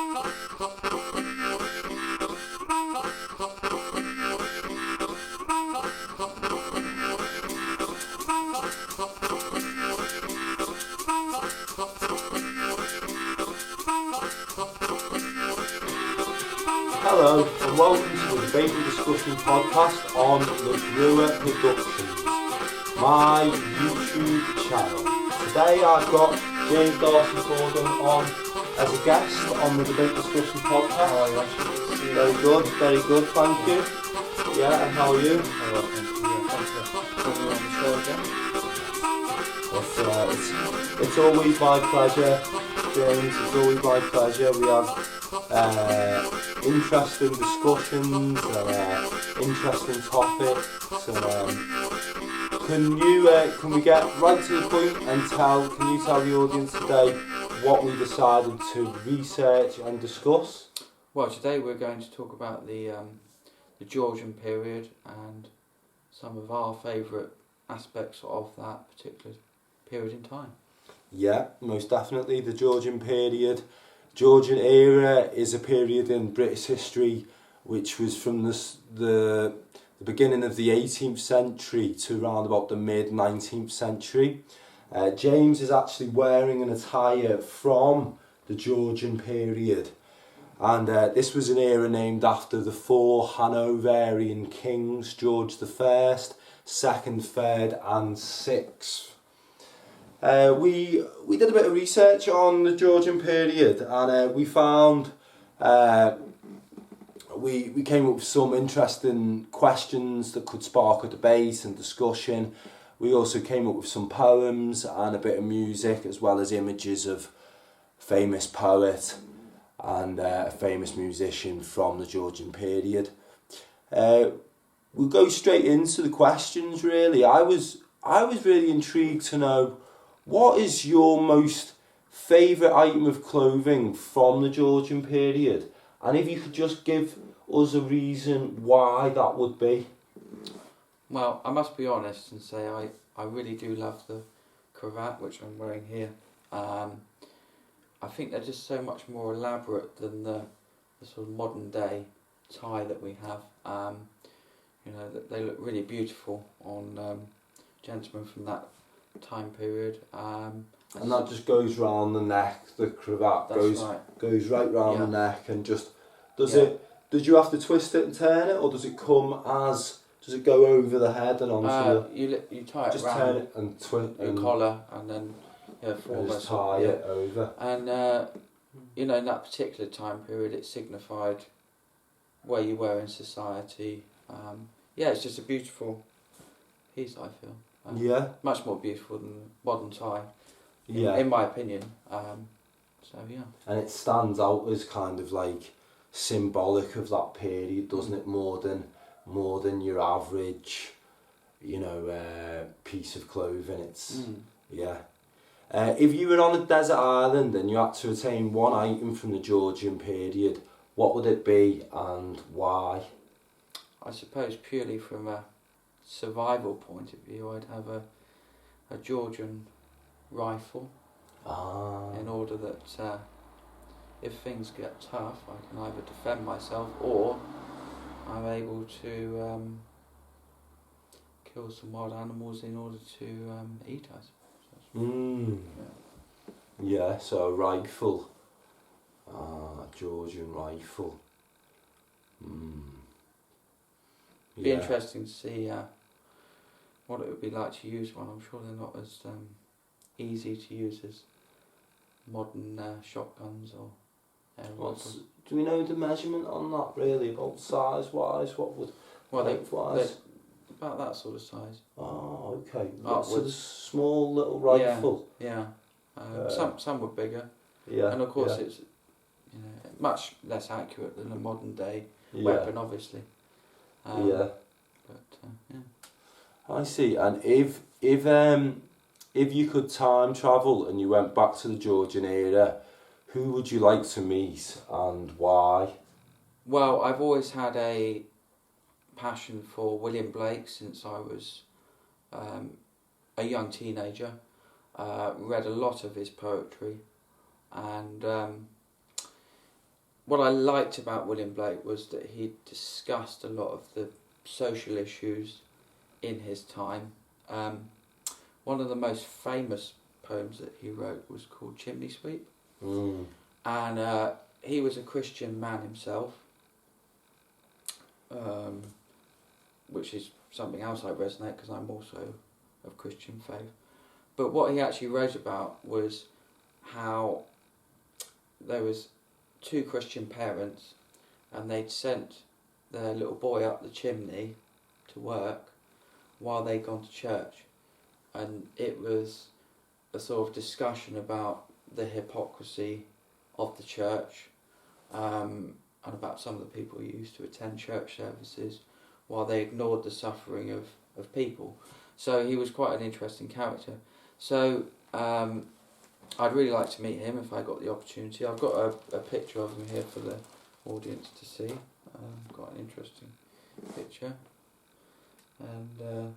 Hello and welcome to the Debate and Discussion podcast on LaGrua Productions, my YouTube channel. Today I've got James Darcy Fordham on as a guest on the Debate and Discussion podcast. How are you, actually? Very good, thank you. Yeah, and how are you? Very well, thank you. Yeah, thanks for having me on the show again. It's always my pleasure, James. It's always my pleasure. We have interesting discussions and interesting topics. And can we get right to the point and can you tell the audience today what we decided to research and discuss? Well, today we're going to talk about the Georgian period and some of our favourite aspects of that particular period in time. Yeah, most definitely. The Georgian period. Georgian era is a period in British history which was from the beginning of the 18th century to around about the mid 19th century. James is actually wearing an attire from the Georgian period, and this was an era named after the four Hanoverian kings, George the First, Second, Third and Sixth. We did a bit of research on the Georgian period, and we found we came up with some interesting questions that could spark a debate and discussion. We also came up with some poems and a bit of music, as well as images of famous poet and a famous musician from the Georgian period. We'll go straight into the questions. Really, I was really intrigued to know, what is your most favourite item of clothing from the Georgian period? And if you could just give us a reason why that would be. Well, I must be honest and say I really do love the cravat which I'm wearing here. I think they're just so much more elaborate than the sort of modern day tie that we have. They look really beautiful on gentlemen from that time period. And that just goes round the neck, the cravat goes right round the neck, and just did you have to twist it and turn it, or does it go over the head and onto you tie it just round, turn it and twist your collar, and then just tie it over. And in that particular time period it signified where you were in society. It's just a beautiful piece, I feel. Much more beautiful than the modern tie, in my opinion. And it stands out as kind of like symbolic of that period, doesn't it? More than your average, piece of clothing. It's if you were on a desert island and you had to retain one item from the Georgian period, what would it be and why? I suppose purely from a survival point of view, I'd have a Georgian rifle, in order that if things get tough I can either defend myself or I'm able to kill some wild animals in order to eat, I suppose. So a rifle, Georgian rifle. Be interesting to see what it would be like to use one. I'm sure they're not as easy to use as modern shotguns or air rifles. Do we know the measurement on that, really, about size wise? What would they're about that sort of size. Oh, okay. Upwards. So the small little rifle. Some were bigger. Yeah. And of course it's much less accurate than a modern day weapon, obviously. I see. And if you could time travel and you went back to the Georgian era, who would you like to meet and why? Well, I've always had a passion for William Blake since I was a young teenager. Read a lot of his poetry, and what I liked about William Blake was that he discussed a lot of the social issues in his time. One of the most famous poems that he wrote was called Chimney Sweep. And he was a Christian man himself, which is something else I resonate because I'm also of Christian faith. But what he actually wrote about was how there was 2 Christian parents and they'd sent their little boy up the chimney to work while they'd gone to church. And it was a sort of discussion about the hypocrisy of the church, and about some of the people who used to attend church services while they ignored the suffering of people. So he was quite an interesting character. So I'd really like to meet him if I got the opportunity. I've got a picture of him here for the audience to see. Quite an interesting picture. And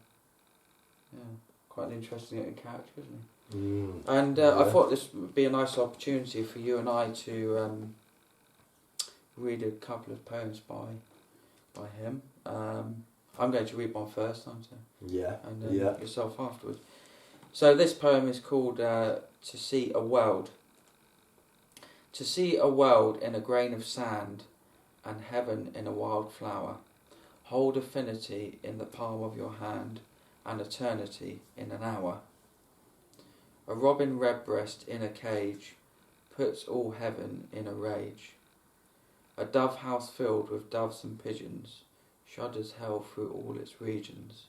quite an interesting character, isn't he? And I thought this would be a nice opportunity for you and I to read a couple of poems by him. I'm going to read one first, aren't I? Yeah. And then yourself afterwards. So this poem is called To See a World. To see a world in a grain of sand and heaven in a wild flower. Hold affinity in the palm of your hand and eternity in an hour. A robin redbreast in a cage puts all heaven in a rage. A dove house filled with doves and pigeons shudders hell through all its regions.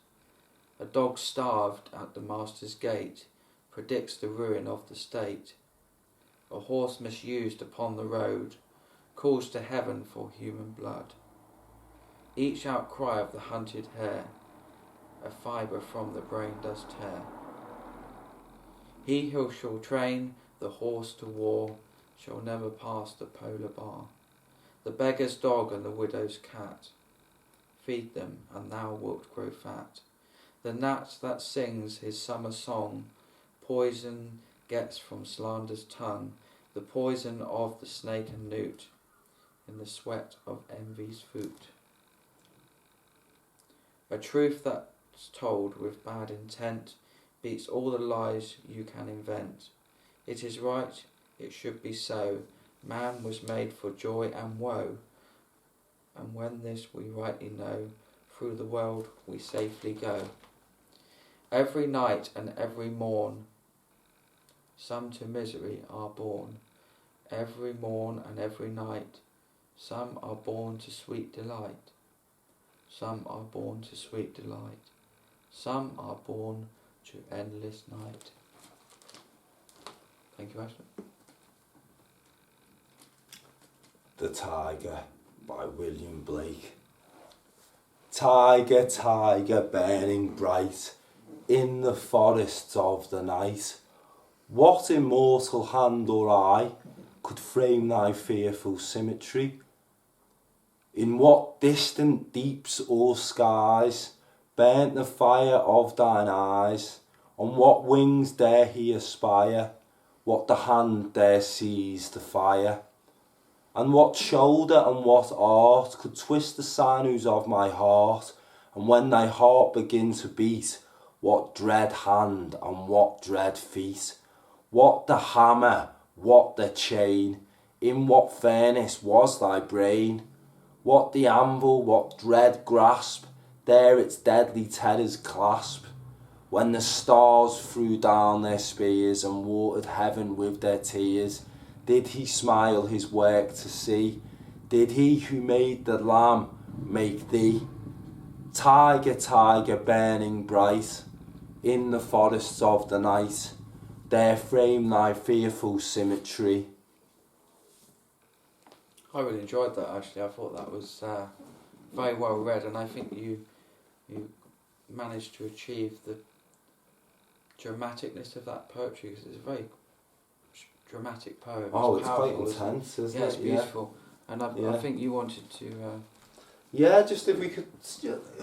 A dog starved at the master's gate predicts the ruin of the state. A horse misused upon the road calls to heaven for human blood. Each outcry of the hunted hare a fibre from the brain does tear. He who shall train the horse to war shall never pass the polar bar. The beggar's dog and the widow's cat, feed them and thou wilt grow fat. The gnat that sings his summer song, poison gets from slander's tongue, the poison of the snake and newt, in the sweat of envy's foot. A truth that's told with bad intent beats all the lies you can invent. It is right, it should be so. Man was made for joy and woe. And when this we rightly know, through the world we safely go. Every night and every morn, some to misery are born. Every morn and every night, some are born to sweet delight. Some are born to sweet delight. Some are born to endless night. Thank you, Ashley. The Tiger by William Blake. Tiger, tiger, burning bright in the forests of the night, what immortal hand or eye could frame thy fearful symmetry? In what distant deeps or skies burnt the fire of thine eyes? On what wings dare he aspire? What the hand dare seize the fire? And what shoulder and what art could twist the sinews of my heart? And when thy heart begin to beat, what dread hand and what dread feet? What the hammer, what the chain? In what furnace was thy brain? What the anvil, what dread grasp there its deadly terrors clasp? When the stars threw down their spears and watered heaven with their tears, did he smile his work to see? Did he who made the lamb make thee? Tiger, tiger, burning bright in the forests of the night, there frame thy fearful symmetry. I really enjoyed that, actually. I thought that was very well read, and I think you managed to achieve the dramaticness of that poetry, because it's a very dramatic poem. It's quite intense, isn't it? Yeah, it's beautiful. And I think you wanted to... Yeah, just if we could...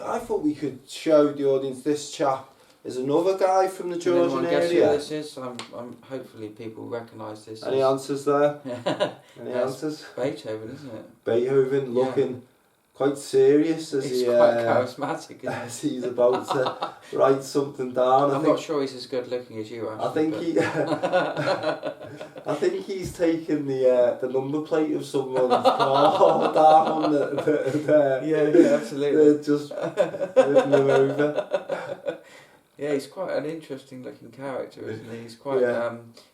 I thought we could show the audience this chap is another guy from the Georgian anyone guess who area. this is? I'm hopefully people recognise this. Any answers there? Any Yes, answers? Beethoven, isn't it? Beethoven looking quite serious as He's he quite charismatic, isn't as he's about to write something down. I'm not sure he's as good looking as you, actually. I think he I think he's taken the number plate of someone's car down. Yeah, absolutely. Just moving him over. Yeah, he's quite an interesting looking character, isn't he? He's quite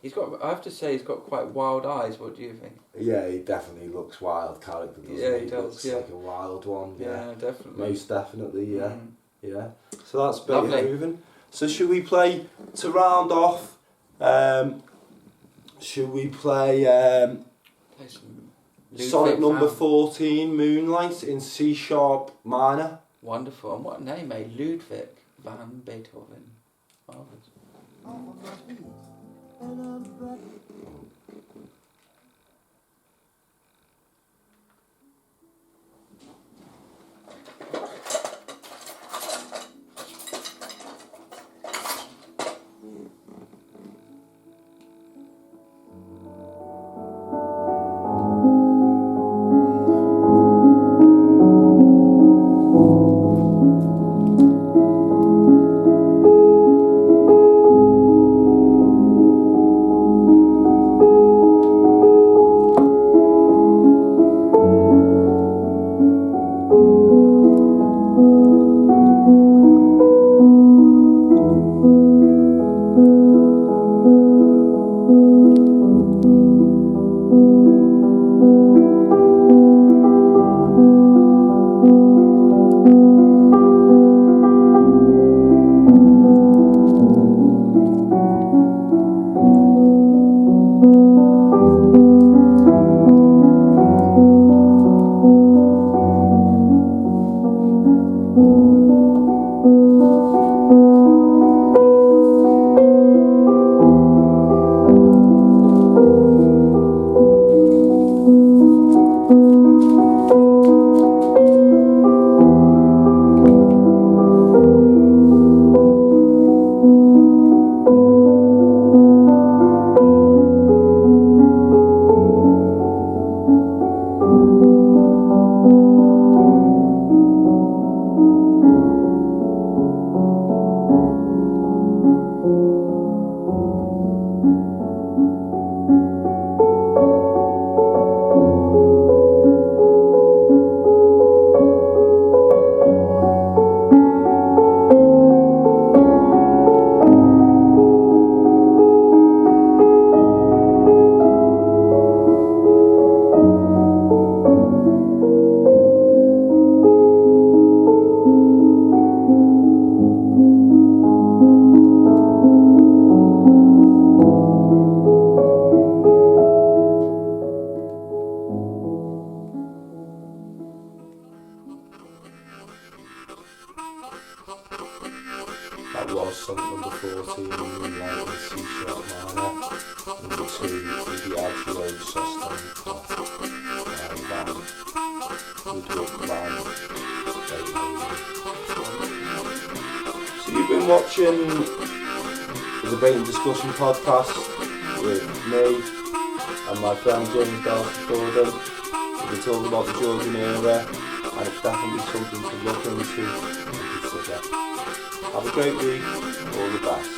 he's got, I have to say, he's got quite wild eyes. What do you think? Yeah, he definitely looks wild character, doesn't he? Yeah, he does, Looks yeah. like a wild one, Yeah, definitely. Most definitely, yeah. Mm. Yeah. So that's Lovely. Beethoven. So should we play, to round off, should we play Play some Ludwig sonnet number van. 14, Moonlight, in C sharp minor? Wonderful. And what a name, eh? Ludwig van Beethoven. Marvellous. That was sonnet number 14, Moonlight, in C sharp minor. Number 2, the Adagio Sostenuto, by Ludwig van Beethoven. So you've been watching the Debate and Discussion podcast with me and my friend James Darcy Fordham. We've been talking about the Georgian era, and it's definitely something to look into and consider. Have a great week, all the best.